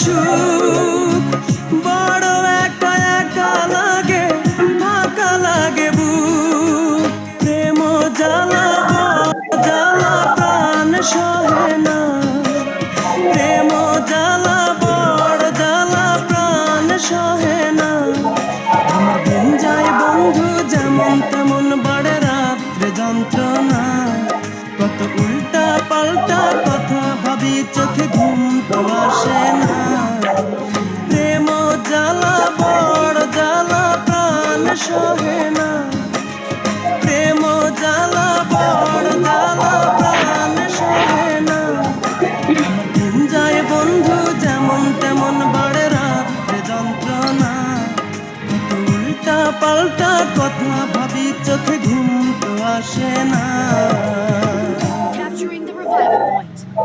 সুখ বড় একা একা লাগে, ফাঁকা লাগে বুক। প্রেম জ্বালা জ্বালা প্রাণ সহে না, প্রেম জ্বালা বড় জ্বালা প্রাণ সহে না। আমার দিন যায় বন্ধু যেমন তেমন, বাড়ে রাত্রে যন্ত্রণা। কত উল্টা পাল্টা কথা ভাবি, চোখে ঘুম তো আসে না। প্রেম জ্বালা বড় জ্বালা প্রাণ সহে না, প্রেম জ্বালা বড় জ্বালা প্রাণ সহে না। আমার দিন যায় বন্ধু যেমন তেমন, বাড়ে রাত্রে যন্ত্রণা। কত উল্টা পাল্টা কথা ভাবি, চোখে ঘুম তো আসে না।